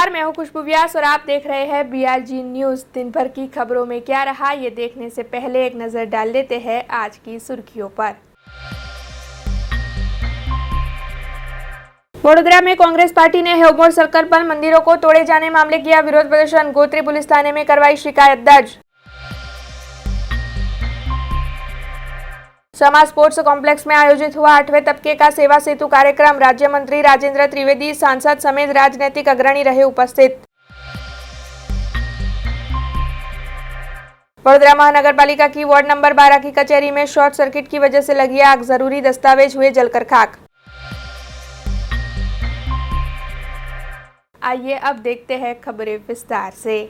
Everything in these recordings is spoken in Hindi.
नमस्कार, मैं हूं खुशबू व्यास और आप देख रहे हैं BRG न्यूज। दिन भर की खबरों में क्या रहा ये देखने से पहले एक नजर डाल लेते हैं आज की सुर्खियों पर। वडोदरा में कांग्रेस पार्टी ने हेवमोर सर्कल पर मंदिरों को तोड़े जाने मामले किया विरोध प्रदर्शन। गोत्री पुलिस थाने में करवाई शिकायत दर्ज। समा स्पोर्ट्स कॉम्प्लेक्स में आयोजित हुआ 8वें तबके का सेवा सेतु कार्यक्रम। राज्य मंत्री राजेंद्र त्रिवेदी, सांसद समेत राजनीतिक अग्रणी रहे उपस्थित। वडोदरा महानगर पालिका की वार्ड नंबर 12 की कचहरी में शॉर्ट सर्किट की वजह से लगी आग। जरूरी दस्तावेज हुए जलकर खाक। आइए अब देखते हैं खबरें विस्तार से।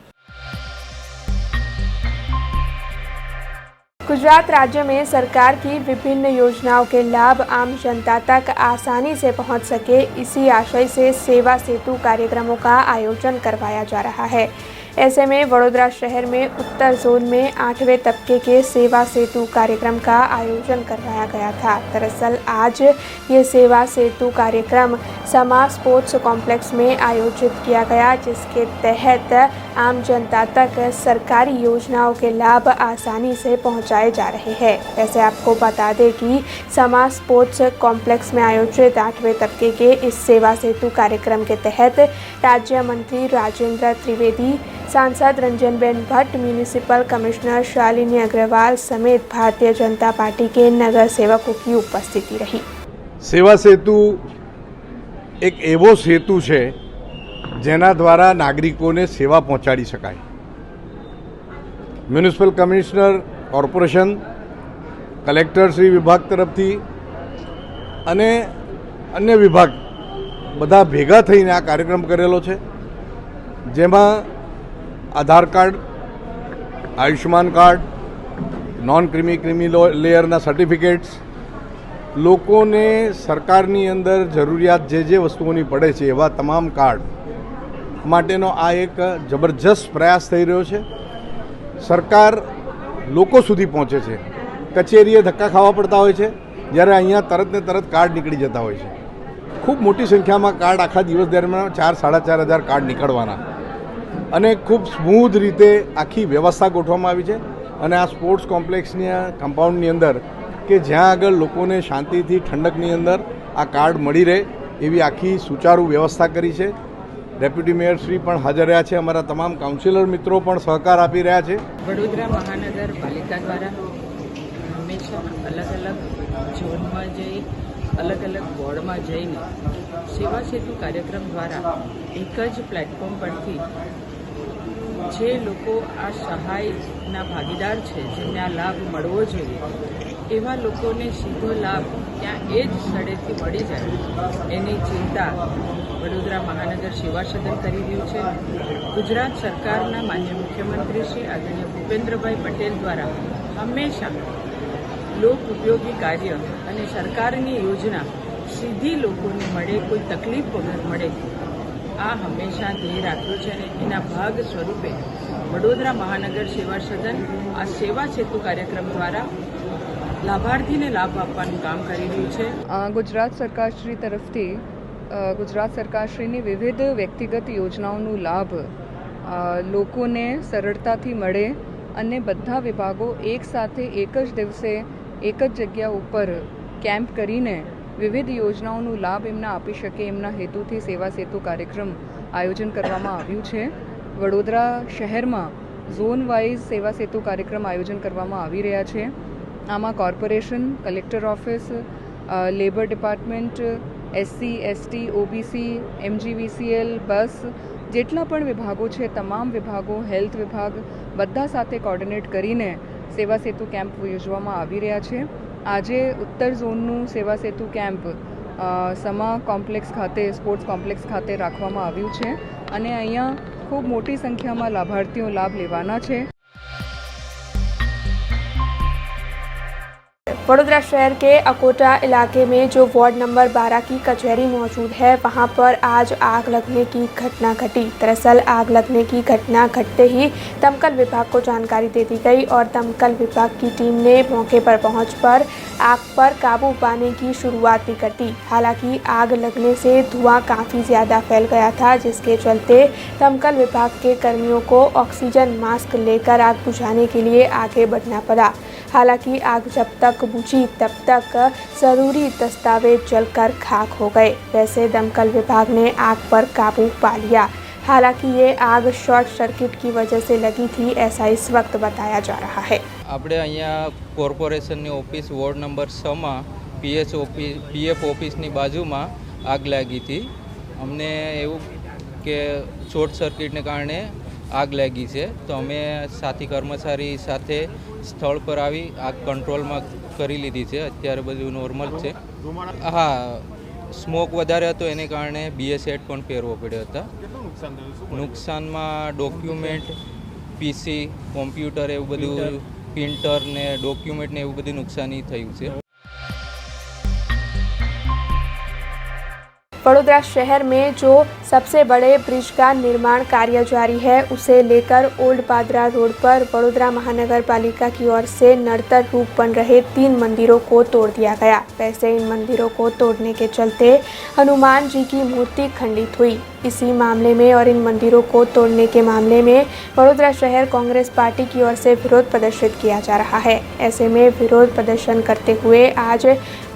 गुजरात राज्य में सरकार की विभिन्न योजनाओं के लाभ आम जनता तक आसानी से पहुंच सके, इसी आशय से सेवा सेतु कार्यक्रमों का आयोजन करवाया जा रहा है। ऐसे में वडोदरा शहर में उत्तर जोन में 8वें तबके के सेवा सेतु कार्यक्रम का आयोजन करवाया गया था। दरअसल आज ये सेवा सेतु कार्यक्रम समा स्पोर्ट्स कॉम्प्लेक्स में आयोजित किया गया, जिसके तहत आम जनता तक सरकारी योजनाओं के लाभ आसानी से पहुंचाए जा रहे हैं। वैसे आपको बता दें कि समा स्पोर्ट्स कॉम्प्लेक्स में आयोजित 8वें तबके के इस सेवा सेतु कार्यक्रम के तहत राज्य मंत्री राजेंद्र त्रिवेदी, सांसद रंजनबेन भट्ट, म्यूनिसिपल कमिश्नर शालिनी अग्रवाल समेत भारतीय जनता पार्टी के नगर सेवकों की उपस्थिति रही। सेवा सेतु एक एवो सेतु है जेना द्वारा नागरिकों सेवा पहोंचाड़ी शकाय। Municipal commissioner, corporation, collector Shri विभाग तरफथी अने अन्य विभाग बधा भेगा थईने आ कार्यक्रम करेलो छे, जेमां Aadhaar card, Ayushman card, non creamy लेयरना सर्टिफिकेट्स, लोकोने सरकारनी अंदर जरूरियात जे वस्तुओनी पड़े छे एवा तमाम कार्ड माटेनो आ एक जबरदस्त प्रयास थई रह्यो छे। सरकार लोको सुधी पहोंचे छे। कचेरीए धक्का खावा पड़ता होय छे, ज्यारे अहींया तरत ने तरत कार्ड निकળી जता होय छे। खूब मोटी संख्यामां कार्ड आखा दिवस दरमियान 4-4.5 हज़ार कार्ड निकळवाना અને ખૂબ સ્મૂધ રીતે આખી વ્યવસ્થા ગોઠવવામાં આવી છે। અને આ સ્પોર્ટ્સ કોમ્પ્લેક્સની કમ્પાઉન્ડની અંદર કે જ્યાં આગળ લોકોને શાંતિથી ઠંડકની અંદર આ કાર્ડ મળી રહે એવી આખી સુચારુ વ્યવસ્થા કરી છે। ડેપ્યુટી મેયર શ્રી પણ હાજર રહ્યા છે, અમારા તમામ કાઉન્સિલર મિત્રો પણ સહકાર આપી રહ્યા છે। વડોદરા મહાનગરપાલિકા દ્વારા હંમેશા અલગ અલગ ઝોનમાં જઈ અલગ અલગ વોર્ડમાં જઈને સેવા સેતુ કાર્યક્રમ દ્વારા એક જ પ્લેટફોર્મ પરથી જે લોકો આ સહાયના ભાગીદાર છે, જેમને આ લાભ મળવો જોઈએ એવા લોકોને સીધો લાભ ત્યાં એ જ સ્થળેથી મળી જાય એની ચિંતા વડોદરા મહાનગર સેવા સદન કરી રહ્યું છે। ગુજરાત સરકારના માન્ય મુખ્યમંત્રી શ્રી આદરણીય ભૂપેન્દ્રભાઈ પટેલ દ્વારા હંમેશા લોક ઉપયોગી કાર્ય અને સરકારની યોજના સીધી લોકોને મળે, કોઈ તકલીફ વગર મળે, આ હંમેશા ધ્યેય રાખ્યો છે અને એના ભાગ સ્વરૂપે વડોદરા મહાનગર સેવા સદન આ સેવા સેતુ કાર્યક્રમ દ્વારા લાભાર્થીને લાભ આપવાનું કામ કરી રહ્યું છે। ગુજરાત સરકારશ્રી તરફથી ગુજરાત સરકારશ્રીની વિવિધ વ્યક્તિગત યોજનાઓનો લાભ લોકોને સરળતાથી મળે અને બધા વિભાગો એક સાથે એક જ દિવસે એક જ જગ્યા ઉપર કેમ્પ કરીને વિવિધ યોજનાઓનો લાભ એમને આપી શકે એમના હેતુથી સેવા સેતુ કાર્યક્રમ આયોજન કરવામાં આવ્યું છે। વડોદરા શહેરમાં ઝોન વાઇઝ સેવા સેતુ કાર્યક્રમ આયોજન કરવામાં આવી રહ્યા છે। આમાં corporation, collector office, labour department, SC, ST, OBC, MGVCL, બસ જેટલા પણ વિભાગો છે તમામ વિભાગો, હેલ્થ વિભાગ બધા સાથે કોર્ડિનેટ કરીને સેવા સેતુ કેમ્પ યોજવામાં આવી રહ્યા છે। આજે ઉત્તર ઝોનનું સેવા સેતુ કેમ્પ સમા કોમ્પ્લેક્સ ખાતે, સ્પોર્ટ્સ કોમ્પ્લેક્સ ખાતે રાખવામાં આવ્યું છે અને અહીંયા ખૂબ મોટી સંખ્યામાં લાભાર્થીઓ લાભ લેવાના છે। वडोदरा शहर के अकोटा इलाके में जो वार्ड नंबर 12 की कचहरी मौजूद है, वहां पर आज आग लगने की घटना घटी। दरअसल आग लगने की घटना घटते ही दमकल विभाग को जानकारी दे दी गई और दमकल विभाग की टीम ने मौके पर पहुंचकर आग पर काबू पाने की शुरुआत भी कर दी। हालांकि आग लगने से धुआं काफ़ी ज़्यादा फैल गया था, जिसके चलते दमकल विभाग के कर्मियों को ऑक्सीजन मास्क लेकर आग बुझाने के लिए आगे बढ़ना पड़ा। हालांकि आग जब तक बुझी तब तक ज़रूरी दस्तावेज जलकर खाक हो गए। वैसे दमकल विभाग ने आग पर काबू पा लिया। हालांकि ये आग शॉर्ट सर्किट की वजह से लगी थी, ऐसा इस वक्त बताया जा रहा है। આપણે અહીંયા કોર્પોરેશનની ઓફિસ વોર્ડ નંબર 6 માં પીએફ ઓફિસની બાજુમાં આગ લાગી હતી। અમને એવું કે શોર્ટ સર્કિટને કારણે આગ લાગી છે, તો અમે સાથી કર્મચારી સાથે સ્થળ પર આવી આગ કંટ્રોલમાં કરી લીધી છે। અત્યારે બધું નોર્મલ છે। હા, સ્મોક વધારે હતો એને કારણે બીએસ સેટ પણ પહેરવો પડ્યો હતા। નુકસાનમાં ડોક્યુમેન્ટ, પીસી, કોમ્પ્યુટર એવું બધું, પ્રિન્ટર ને ડોક્યુમેન્ટ ને એવું બધું નુકસાની થયું છે। वडोदरा शहर में जो सबसे बड़े ब्रिज का निर्माण कार्य जारी है, उसे लेकर ओल्ड पादरा रोड पर वडोदरा महानगर पालिका की ओर से नड़तर रूप बन रहे 3 मंदिरों को तोड़ दिया गया। वैसे इन मंदिरों को तोड़ने के चलते हनुमान जी की मूर्ति खंडित हुई। इसी मामले में और इन मंदिरों को तोड़ने के मामले में वडोदरा शहर कांग्रेस पार्टी की ओर से विरोध प्रदर्शित किया जा रहा है। ऐसे में विरोध प्रदर्शन करते हुए आज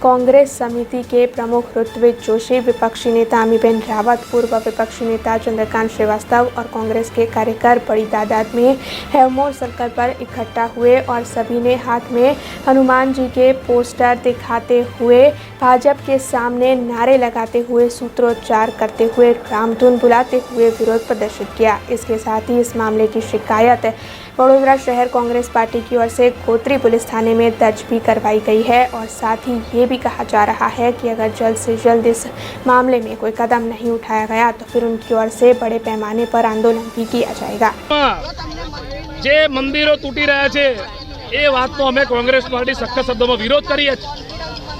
कांग्रेस समिति के प्रमुख ऋत्विज जोशी, विपक्षी नेता अमीबेन रावत, पूर्व विपक्षी नेता चंद्रकांत श्रीवास्तव और कांग्रेस के कार्यकर बड़ी तादाद में हैवमोर सर्कल पर इकट्ठा हुए और सभी ने हाथ में हनुमान जी के पोस्टर दिखाते हुए भाजपा के सामने नारे लगाते हुए सूत्रोच्चार करते हुए रामधुन बुलाते हुए विरोध प्रदर्शित किया। इसके साथ ही इस मामले की शिकायत वडोदरा शहर कांग्रेस पार्टी की ओर से गोत्री पुलिस थाने में दर्ज भी करवाई गई है और साथ ही ये भी कहा जा रहा है कि अगर जल्द से जल्द इस मामले में कोई कदम नहीं उठाया गया तो फिर उनकी ओर से बड़े पैमाने पर आंदोलन भी किया जाएगा। જે મંદિરો તૂટી રહ્યા છે એ વાતનો અમે કોંગ્રેસ પાર્ટી સખત શબ્દોમાં વિરોધ કરીએ છીએ।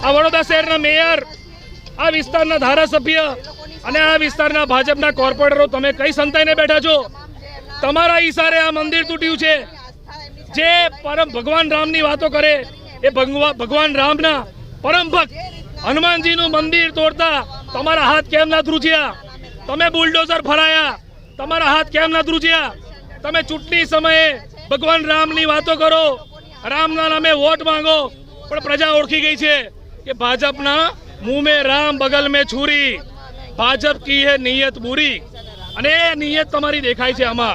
આ વડોદરા શહેરના મેયર, આ વિસ્તારના ધારાસભ્ય અને આ વિસ્તારના ભાજપના કોર્પોરેટરો તમે કઈ સંતાઈને બેઠા છો? તમારા ઈશારે આ મંદિર તૂટ્યું છે। જે પરમ ભગવાન રામની વાતો કરે એ ભગવાન રામના પરમ ભક્ત હનુમાનજીનું મંદિર તોડતા તમારા હાથ કેમ ના ધ્રુજ્યા? તમે બુલડોઝર ફરાયા, તમારા હાથ કેમ ના ધ્રુજ્યા? તમે ચૂંટણી સમયે ભગવાન રામની વાતો કરો, રામના નામે વોટ માંગો, પણ પ્રજા ઓળખી ગઈ છે કે ભાજપના મુંહ में राम बगल में छुरी, भाजप की है नियत बुरी। અને એ નિયત તમારી દેખાય છે આમાં।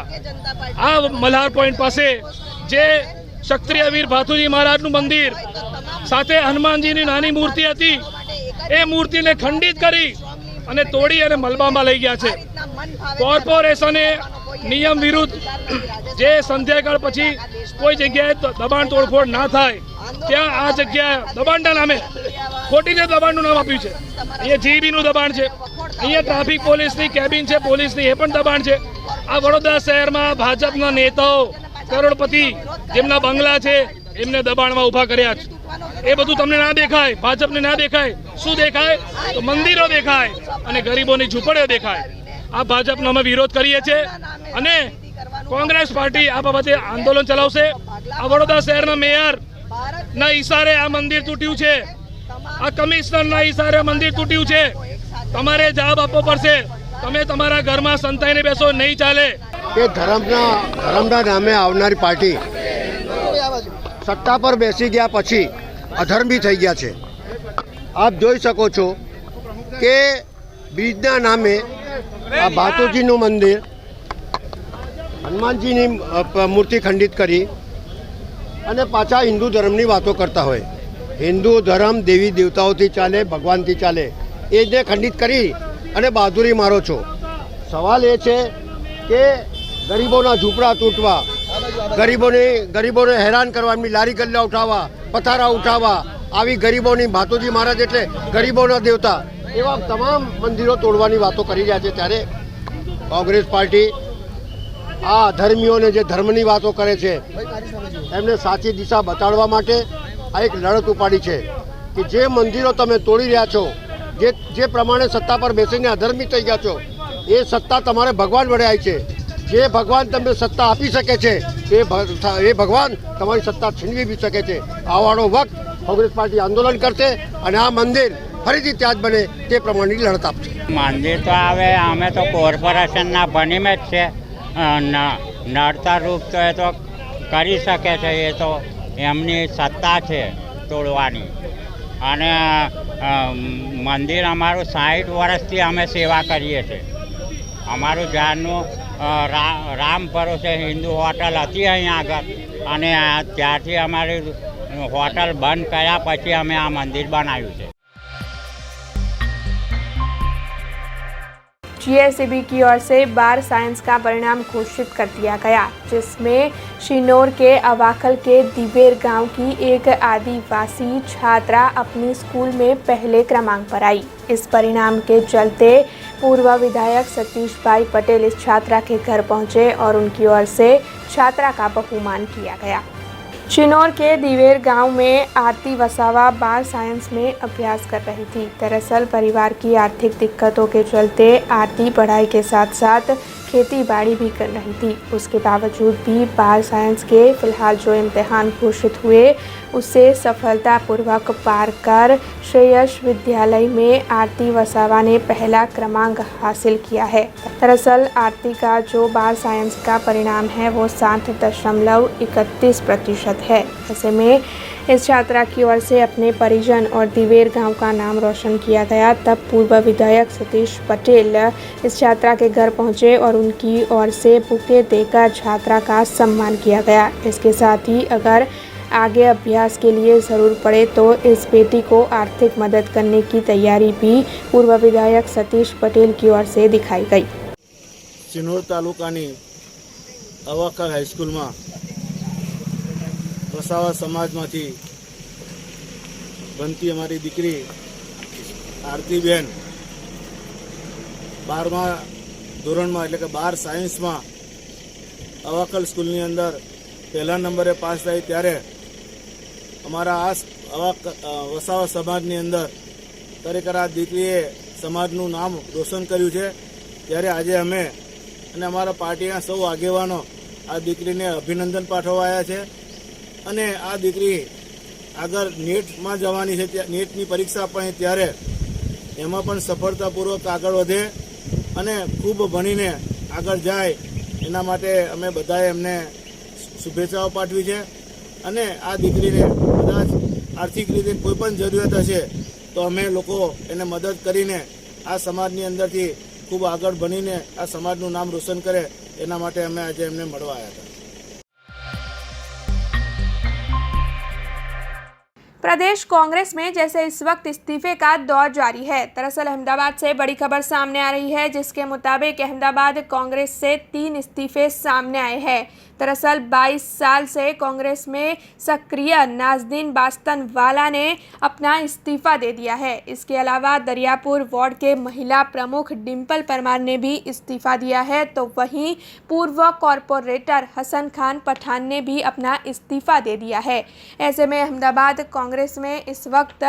આ મલ્હાર પોઈન્ટ પાસે જે ક્ષત્રિય વીર ભાથુજી મહારાજનું મંદિર સાથે હનુમાનજીની નાની મૂર્તિ હતી, એ મૂર્તિને ખંડિત કરી અને તોડી અને મલબામાં લઈ ગયા છે। કોર્પોરેશને નિયમ વિરુદ્ધ જે સંધ્યાકાળ પછી કોઈ જગ્યાએ દબાણ તોડફોડ ના થાય ત્યાં આ જગ્યાએ દબાણના નામે ખોટીને દબાણનું નામ આપ્યું છે। અહીંયા જીબીનું દબાણ છે, અહીંયા ટ્રાફિક પોલીસની કેબિન છે, પોલીસની એ પણ દબાણ છે। આ વડોદરા શહેરમાં ભાજપના નેતાઓ કરોડપતિ જેમના બંગલા છે એમને દબાણમાં ઊભા કર્યા છે। એ બધું તમને ના દેખાય, ભાજપને ના દેખાય। શું દેખાય? તો મંદિરો દેખાય અને ગરીબોની ઝૂંપડીઓ દેખાય। આ ભાજપનો અમે વિરોધ કરીએ છીએ અને કોંગ્રેસ પાર્ટી આ બાબતે આંદોલન ચલાવશે। આ વડોદરા શહેરના મેયરના ઈશારે આ મંદિર તૂટ્યું છે, આ કમિશનરના ઈશારે મંદિર તૂટ્યું છે। તમારે જવાબ આપવો પડશે। તમે તમારા ઘરમાં સંતાઈને બેસો, નહીં ચાલે। કે ધર્મના નામે આવનારી પાર્ટી સત્તા પર બેસી ગયા પછી અધર્મી થઈ ગયા છે। આપ જોઈ શકો છો કે બીજના નામે આ ભાતુજીનું મંદિર, હનુમાનજીની મૂર્તિ ખંડિત કરી અને પાછા હિન્દુ ધર્મની વાતો કરતા હોય। હિન્દુ ધર્મ દેવી દેવતાઓથી ચાલે, ભગવાનથી ચાલે, એને ખંડિત કરી અને બહાદુરી મારો છો। સવાલ એ છે કે ગરીબોના ઝૂંપડા તૂટવા, ગરીબોને હેરાન કરવા, એમની લારી ગલ્લા ઉઠાવવા, પથારા ઉઠાવવા, આવી ગરીબોની ભાતુજી મહારાજ એટલે ગરીબોના દેવતા, એવા તમામ મંદિરો તોડવાની વાતો કરી રહ્યા છે। ત્યારે કોંગ્રેસ પાર્ટી આ અધર્મીઓને જે ધર્મની વાતો કરે છે એમને સાચી દિશા બતાડવા માટે આ એક લડત ઉપાડી છે કે જે મંદિરો તમે તોડી રહ્યા છો, જે પ્રમાણે સત્તા પર બેસીને અધર્મી થઈ ગયા છો, એ સત્તા તમારે ભગવાન વડે આવી છે. જે ભગવાન તમને સત્તા આપી શકે છે એ ભગવાન તમારી સત્તા છીનવી બી શકે છે. આવવાનો વખત કોંગ્રેસ પાર્ટી આંદોલન કરશે અને આ મંદિર ફરીથી ત્યાં જ બને તે પ્રમાણેની લડત આપશે. મંદિર તો હવે અમે તો કોર્પોરેશનના બનીમે જ છે, નડતર રૂપ તો એ તો કરી શકે છે, એ તો એમની સત્તા છે તોડવાની. અને મંદિર અમારું 60 વર્ષથી અમે સેવા કરીએ છીએ. અમારું જ્યારનું રામ ભરોસે હિન્દુ હોટલ હતી અહીંયા આગળ, અને ત્યારથી અમારી હોટલ બંધ કર્યા પછી અમે આ મંદિર બનાવ્યું છે. जीएसईबी की ओर से बार साइंस का परिणाम घोषित कर दिया गया, जिसमें शिनोर के अवाखल के दिवेर गांव की एक आदिवासी छात्रा अपनी स्कूल में पहले क्रमांक पर आई. इस परिणाम के चलते पूर्व विधायक सतीश भाई पटेल इस छात्रा के घर पहुंचे और उनकी ओर से छात्रा का बहुमान किया गया. शिनोर के दिवेर गांव में आरती वसावा बार साइंस में अभ्यास कर रही थी. दरअसल परिवार की आर्थिक दिक्कतों के चलते आरती पढ़ाई के साथ साथ खेती बाड़ी भी कर रही थी. उसके बावजूद भी बार साइंस के फिलहाल जो इम्तिहान घोषित हुए उसे सफलतापूर्वक पार कर श्रेयस विद्यालय में आरती वसावा ने पहला क्रमांक हासिल किया है. दरअसल आरती का जो बार साइंस का परिणाम है वो 60.31% है. ऐसे में इस छात्रा की ओर से अपने परिजन और दिवेर गांव का नाम रोशन किया गया. तब पूर्व विधायक सतीश पटेल इस छात्रा के घर पहुंचे और उनकी ओर से बुके देकर छात्रा का सम्मान किया गया. इसके साथ ही अगर आगे अभ्यास के लिए ज़रूर पड़े तो इस बेटी को आर्थिक मदद करने की तैयारी भी पूर्व विधायक सतीश पटेल की ओर से दिखाई गई. शिनोर तालुकानी अवाखल हाईस्कूल में वसावा समाजमांथी बनती अमारी दीकरी आरतीबेन 12मा ધોરણમાં એટલે કે 12 સાયન્સમાં અવાખલ સ્કૂલની અંદર પહેલા નંબરે પાસ થઈ, ત્યારે અમારા આ વસાવા સમાજની અંદર ખરેખર આ દીકરીએ સમાજનું નામ રોશન કર્યું છે. ત્યારે આજે અમે અને અમારા પાર્ટીના સૌ આગેવાનો આ દીકરીને અભિનંદન પાઠવવા આવ્યા છે. અને આ દીકરી આગળ નેટમાં જવાની છે, નેટની પરીક્ષા આપવાની, ત્યારે એમાં પણ સફળતાપૂર્વક આગળ વધે અને ખૂબ ભણીને આગળ જાય એના માટે અમે બધાએ એમને શુભેચ્છાઓ પાઠવી છે. અને આ દીકરીને કદાચ આર્થિક રીતે કોઈ પણ જરૂરિયાત હશે તો અમે લોકો એને મદદ કરીને આ સમાજની અંદરથી ખૂબ આગળ ભણીને આ સમાજનું નામ રોશન કરે એના માટે અમે આજે એમને મળવા આવ્યા હતા. प्रदेश कांग्रेस में जैसे इस वक्त इस्तीफे का दौर जारी है, दरअसल अहमदाबाद से बड़ी खबर सामने आ रही है, जिसके मुताबिक अहमदाबाद कांग्रेस से 3 इस्तीफे सामने आए हैं. दरअसल 22 साल से कांग्रेस में सक्रिय नाजदीन बास्तनवाला ने अपना इस्तीफा दे दिया है. इसके अलावा दरियापुर वार्ड के महिला प्रमुख डिम्पल परमार ने भी इस्तीफा दिया है, तो वहीं पूर्व कॉरपोरेटर हसन खान पठान ने भी अपना इस्तीफा दे दिया है. ऐसे में अहमदाबाद कांग्रेस में इस वक्त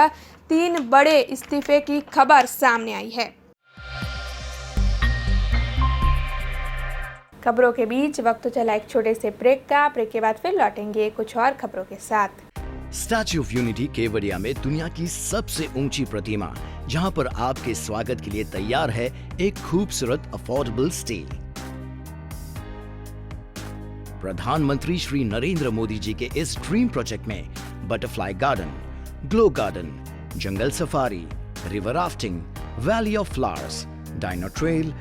3 बड़े इस्तीफे की खबर सामने आई है. खबरों के बीच वक्त चला एक छोटे से ब्रेक का. ब्रेक के बाद फिर लौटेंगे कुछ और खबरों के साथ. स्टैच्यू ऑफ यूनिटी केवड़िया में दुनिया की सबसे ऊंची प्रतिमा, जहां पर आपके स्वागत के लिए तैयार है एक खूबसूरत अफोर्डेबल स्टे. प्रधानमंत्री श्री नरेंद्र मोदी जी के इस ड्रीम प्रोजेक्ट में butterfly garden, glow garden, jungle safari, river rafting, valley of flowers, dino trail,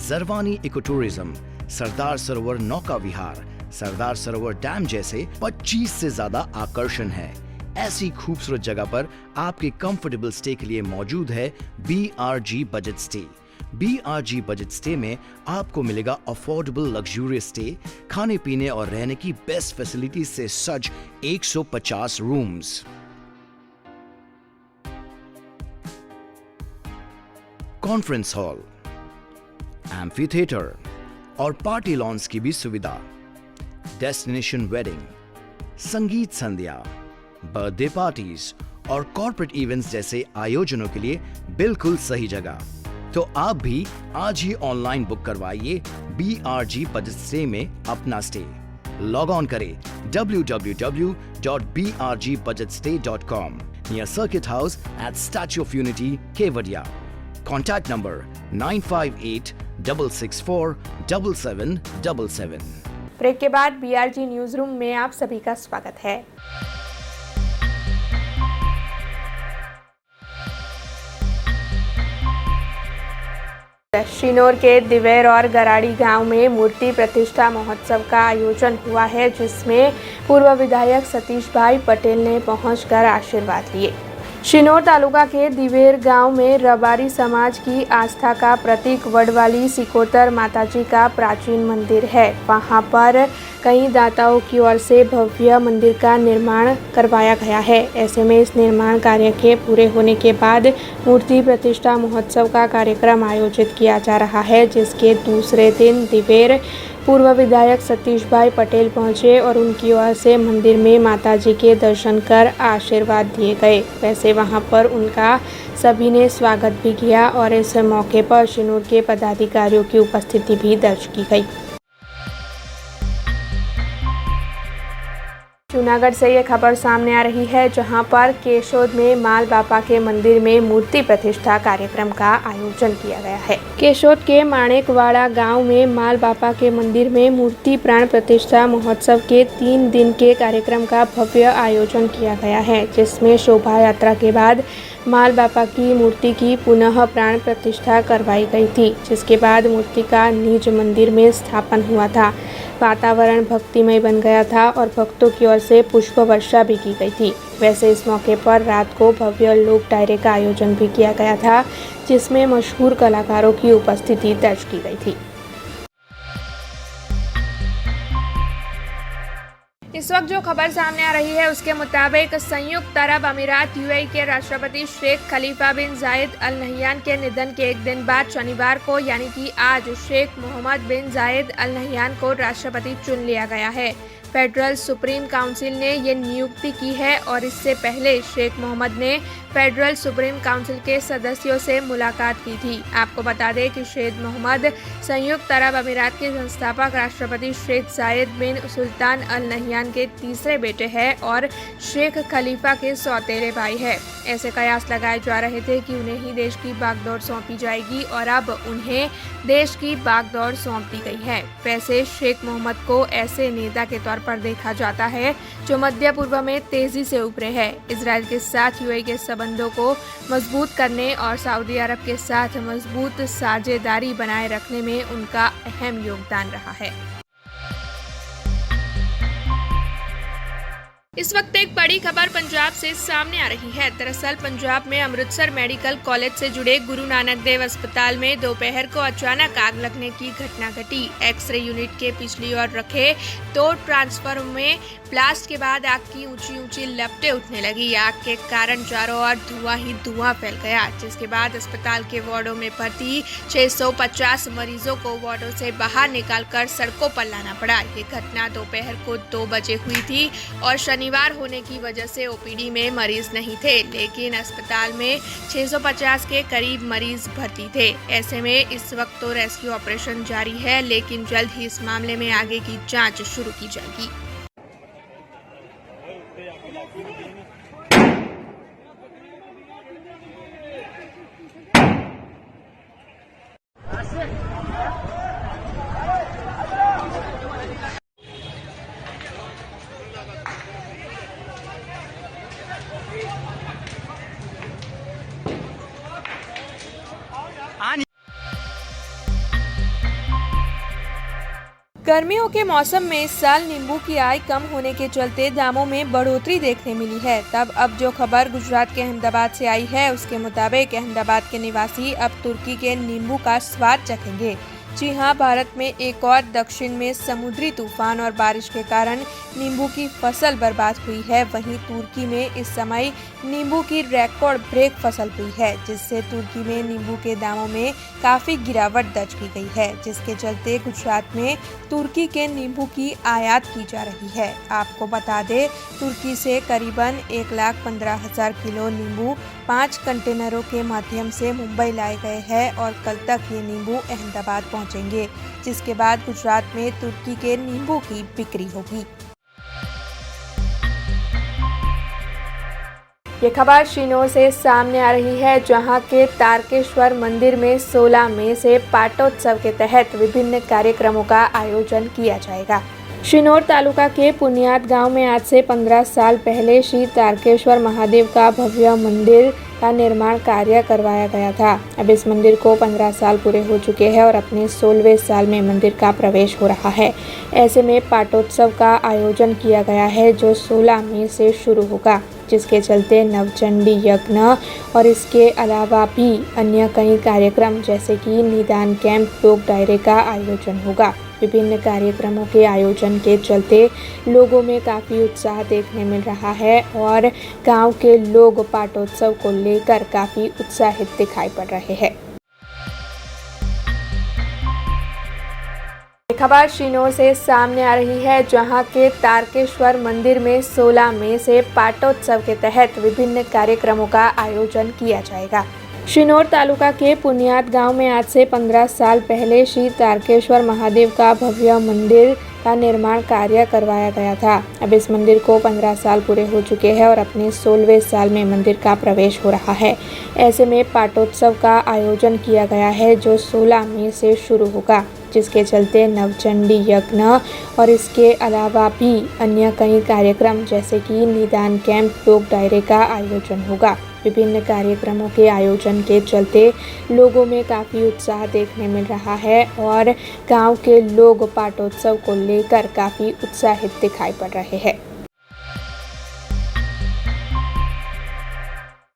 Jarwani eco tourism, Sardar Sarovar नौका विहार, सरदार सरोवर डैम जैसे 25 से ज्यादा आकर्षण है. ऐसी खूबसूरत जगह पर आपके कंफर्टेबल स्टे के लिए मौजूद है BRG budget stay. BRG budget stay में आपको मिलेगा अफोर्डेबल लग्जूरियस स्टे, खाने पीने और रहने की बेस्ट फैसिलिटीज से सज्ज 150 rooms. Conference hall, amphi theatre और पार्टी लॉन्स की भी सुविधा, डेस्टिनेशन वेडिंग, संगीत संध्या, बर्थडे पार्टीज और कॉर्पोरेट इवेंट्स जैसे आयोजनों के लिए बिल्कुल सही जगह। तो आप भी आज ही ऑनलाइन बुक करवाइए BRG बजट स्टे में अपना स्टे। लॉग ऑन करें www.brgbudgetstay.com near Circuit House at Statue of Unity, Kevadia. Contact number 9586647777। Break के बाद BRG न्यूज रूम में आप सभी का स्वागत है। शिनोर के दिवेर और गराड़ी गांव में मूर्ति प्रतिष्ठा महोत्सव का आयोजन हुआ है, जिसमें पूर्व विधायक सतीश भाई पटेल ने पहुंचकर आशीर्वाद लिए। शिनोर तालुका के दिवेर गांव में रबारी समाज की आस्था का प्रतीक वडवाली सिकोतर माताजी का प्राचीन मंदिर है। वहां पर कई दाताओं की ओर से भव्य मंदिर का निर्माण करवाया गया है। ऐसे में इस निर्माण कार्य के पूरे होने के बाद मूर्ति प्रतिष्ठा महोत्सव का कार्यक्रम आयोजित किया जा रहा है, जिसके दूसरे दिन दिवेर पूर्व विधायक सतीश भाई पटेल पहुंचे और उनकी ओर से मंदिर में माताजी के दर्शन कर आशीर्वाद दिए गए। वैसे वहां पर उनका सभी ने स्वागत भी किया और इस मौके पर शिनोर के पदाधिकारियों की उपस्थिति भी दर्ज की गई। जूनागढ़ से ये खबर सामने आ रही है, जहां पर केशोद में माल बापा के मंदिर में मूर्ति प्रतिष्ठा कार्यक्रम का आयोजन किया गया है। केशोद के माणेकवाड़ा गांव में माल बापा के मंदिर में मूर्ति प्राण प्रतिष्ठा महोत्सव के 3 दिन के कार्यक्रम का भव्य आयोजन किया गया है, जिसमें शोभा यात्रा के बाद माल बापा की मूर्ति की पुनः प्राण प्रतिष्ठा करवाई गई थी, जिसके बाद मूर्ति का निज मंदिर में स्थापन हुआ था। वातावरण भक्तिमय बन गया था और भक्तों की ओर से पुष्प वर्षा भी की गई थी। वैसे इस मौके पर रात को भव्य लोक डायरे का आयोजन भी किया गया था, जिसमें मशहूर कलाकारों की उपस्थिति दर्ज की गई थी। इस वक्त जो खबर सामने आ रही है उसके मुताबिक संयुक्त अरब अमीरात UAE के राष्ट्रपति शेख खलीफा बिन जायद अल नहयान के निधन के एक दिन बाद शनिवार को यानी कि आज शेख मोहम्मद बिन जायद अल नहयान को राष्ट्रपति चुन लिया गया है। फेडरल सुप्रीम काउंसिल ने ये नियुक्ति की है और इससे पहले शेख मोहम्मद ने फेडरल सुप्रीम काउंसिल के सदस्यों से मुलाकात की थी। आपको बता दें कि शेख मोहम्मद संयुक्त अरब अमीरात के संस्थापक राष्ट्रपति शेख जायद बिन सुल्तान अल नहयान के तीसरे बेटे हैं और शेख खलीफा के सौतेले भाई है। ऐसे कयास लगाए जा रहे थे कि उन्हें ही देश की बागडोर सौंपी जाएगी और अब उन्हें देश की बागडोर सौंप दी गई है। वैसे शेख मोहम्मद को ऐसे नेता के तौर पर देखा जाता है जो मध्य पूर्व में तेजी से उभरे हैं। इजराइल के साथ UAE के संबंधों को मजबूत करने और सऊदी अरब के साथ मजबूत साझेदारी बनाए रखने में उनका अहम योगदान रहा है। इस वक्त एक बड़ी खबर पंजाब से सामने आ रही है। दरअसल पंजाब में अमृतसर मेडिकल कॉलेज से जुड़े गुरु नानक देव अस्पताल में दोपहर को अचानक आग लगने की घटना घटी। एक्सरे यूनिट के पिछली ओर रखे 2 ट्रांसफार्मर में ब्लास्ट के बाद आग की ऊंची ऊंची लपटें उठने लगी। आग के कारण चारों ओर धुआं ही धुआं फैल गया, जिसके बाद अस्पताल के वार्डों में भर्ती 650 मरीजों को वार्डों से बाहर निकालकर सड़कों पर लाना पड़ा। ये घटना दोपहर को 2 बजे हुई थी और शनिवार होने की वजह से OPD में मरीज नहीं थे, लेकिन अस्पताल में 650 के करीब मरीज भर्ती थे। ऐसे में इस वक्त तो रेस्क्यू ऑपरेशन जारी है, लेकिन जल्द ही इस मामले में आगे की जांच शुरू की जाएगी। गर्मियों के मौसम में इस साल नींबू की आय कम होने के चलते दामों में बढ़ोतरी देखने मिली है। तब अब जो खबर गुजरात के अहमदाबाद से आई है उसके मुताबिक अहमदाबाद के निवासी अब तुर्की के नींबू का स्वाद चखेंगे। जी हां, भारत में एक और दक्षिण में समुद्री तूफान और बारिश के कारण नींबू की फसल बर्बाद हुई है। वहीं तुर्की में इस समय नींबू की रिकॉर्ड ब्रेक फसल हुई है, जिससे तुर्की में नींबू के दामों में काफ़ी गिरावट दर्ज की गई है, जिसके चलते गुजरात में तुर्की के नींबू की आयात की जा रही है। आपको बता दें, तुर्की से करीबन 1,15,000 किलो नींबू 5 कंटेनरों के माध्यम से मुंबई लाए गए हैं और कल तक ये नींबू अहमदाबाद पहुंचेंगे, जिसके बाद गुजरात में तुर्की के नींबू की बिक्री होगी। ये खबर शिनोर से सामने आ रही है, जहां के तारकेश्वर मंदिर में 16 मई से पाटोत्सव के तहत विभिन्न कार्यक्रमों का आयोजन किया जाएगा। शिनोर तालुका के पुनियाद गांव में आज से 15 साल पहले श्री तारकेश्वर महादेव का भव्य मंदिर का निर्माण कार्य करवाया गया था। अब इस मंदिर को 15 साल पूरे हो चुके हैं और अपने 16वें साल में मंदिर का प्रवेश हो रहा है। ऐसे में पाटोत्सव का आयोजन किया गया है, जो 16 मई से शुरू होगा, जिसके चलते नवचंडी यज्ञ और इसके अलावा भी अन्य कई कार्यक्रम जैसे कि निदान कैंप, लोक डायरे का आयोजन होगा। विभिन्न कार्यक्रमों के आयोजन के चलते लोगों में काफ़ी उत्साह देखने मिल रहा है और गांव के लोग पाटोत्सव को लेकर काफ़ी उत्साहित दिखाई पड़ रहे हैं। खबर शिनोर से सामने आ रही है, जहां के तारकेश्वर मंदिर में 16 मई से पाटोत्सव के तहत विभिन्न कार्यक्रमों का आयोजन किया जाएगा। शिनोर तालुका के पुनियाद गांव में आज से 15 साल पहले श्री तारकेश्वर महादेव का भव्य मंदिर का निर्माण कार्य करवाया गया था। अब इस मंदिर को 15 साल पूरे हो चुके हैं और अपने 16वें साल में मंदिर का प्रवेश हो रहा है। ऐसे में पाटोत्सव का आयोजन किया गया है, जो 16 मई से शुरू होगा, जिसके चलते नवचंडी यज्ञ और इसके अलावा भी अन्य कई कार्यक्रम जैसे कि निदान कैंप, लोक डायरे का आयोजन होगा। विभिन्न कार्यक्रमों के आयोजन के चलते लोगों में काफ़ी उत्साह देखने मिल रहा है और गांव के लोग पाटोत्सव को लेकर काफ़ी उत्साहित दिखाई पड़ रहे हैं।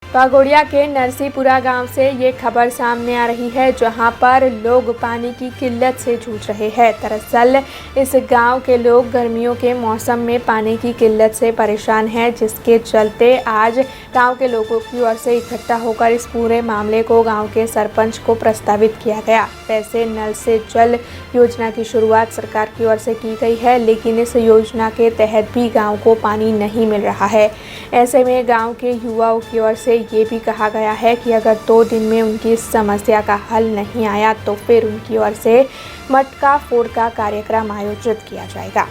कागोड़िया के नरसीपुरा गांव से ये खबर सामने आ रही है, जहां पर लोग पानी की किल्लत से जूझ रहे हैं। दरअसल इस गांव के लोग गर्मियों के मौसम में पानी की किल्लत से परेशान हैं, जिसके चलते आज गांव के लोगों की ओर से इकट्ठा होकर इस पूरे मामले को गांव के सरपंच को प्रस्तावित किया गया। वैसे नल से जल योजना की शुरुआत सरकार की ओर से की गई है, लेकिन इस योजना के तहत भी गाँव को पानी नहीं मिल रहा है। ऐसे में गाँव के युवाओं की ओर से ये भी कहा गया है कि अगर 2 दिन में उनकी इस समस्या का हल नहीं आया तो फिर उनकी ओर से मटका फोड़ का कार्यक्रम आयोजित किया जाएगा।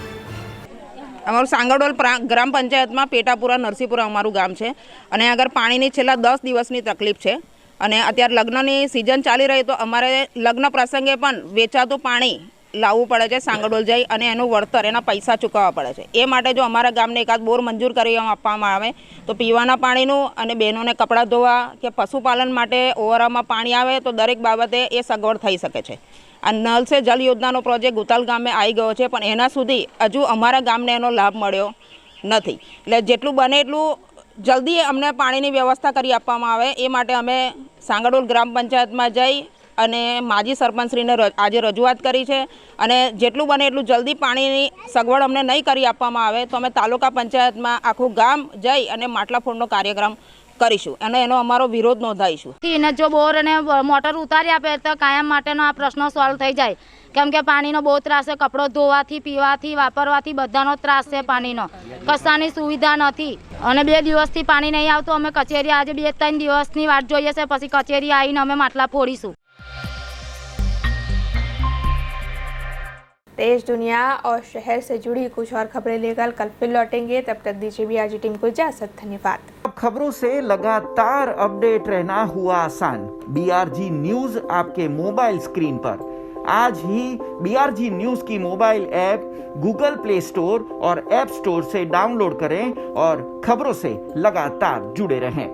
અમારું સાંગડોલ ગ્રામ પંચાયતમાં પેટાપુરા નરસીપુરા અમારું ગામ છે અને આગળ પાણીની છેલ્લા 10 દિવસની તકલીફ છે અને અત્યારે લગ્નની સિઝન ચાલી રહી તો અમારે લગ્ન પ્રસંગે પણ વેચાતું પાણી લાવવું પડે છે સાંગડોલ જઈ અને એનું વળતર એના પૈસા ચૂકવવા પડે છે। એ માટે જો અમારા ગામને એકાદ બોર મંજૂર કરી આપવામાં આવે તો પીવાના પાણીનું અને બહેનોને કપડાં ધોવા કે પશુપાલન માટે ઓવરામાં પાણી આવે તો દરેક બાબતે એ સગવડ થઈ શકે છે। આ નલ સે જલ યોજનાનો પ્રોજેક્ટ ગુતાલ ગામે આવી ગયો છે, પણ એના સુધી હજુ અમારા ગામને એનો લાભ મળ્યો નથી। એટલે જેટલું બને એટલું જલ્દી અમને પાણીની વ્યવસ્થા કરી આપવામાં આવે એ માટે અમે સાંગડોલ ગ્રામ પંચાયતમાં જઈ અને માજી સરપંચશ્રીને આજે રજૂઆત કરી છે અને જેટલું બને એટલું જલ્દી પાણીની સગવડ અમને નહીં કરી આપવામાં આવે તો અમે તાલુકા પંચાયતમાં આખું ગામ જઈ અને માટલા ફોડનો કાર્યક્રમ કરીશું અને એનો અમારો વિરોધ નોંધાવીશું। એને જો બોર અને મોટર ઉતારી આપે તો કાયમ માટેનો આ પ્રશ્ન સોલ્વ થઈ જાય, કેમ કે પાણીનો બહુ ત્રાસ છે। કપડો ધોવાથી, પીવાથી, વાપરવાથી બધાનો ત્રાસ છે પાણીનો। કશાની સુવિધા નથી અને 2 દિવસથી પાણી નહીં આવતું। અમે કચેરી આજે 2-3 દિવસની વાટ જોઈએ છે, પછી કચેરી આવીને અમે માટલા ફોડીશું। देश, दुनिया और शहर से जुड़ी कुछ और खबरें लेकर कल फिर लौटेंगे। तब तक दीजिए BRG टीम को इजाजत। धन्यवाद। अब खबरों से लगातार अपडेट रहना हुआ आसान। BRG न्यूज आपके मोबाइल स्क्रीन पर। आज ही BRG न्यूज की mobile app Google play store और ऐप स्टोर से डाउनलोड करें और खबरों से लगातार जुड़े रहें।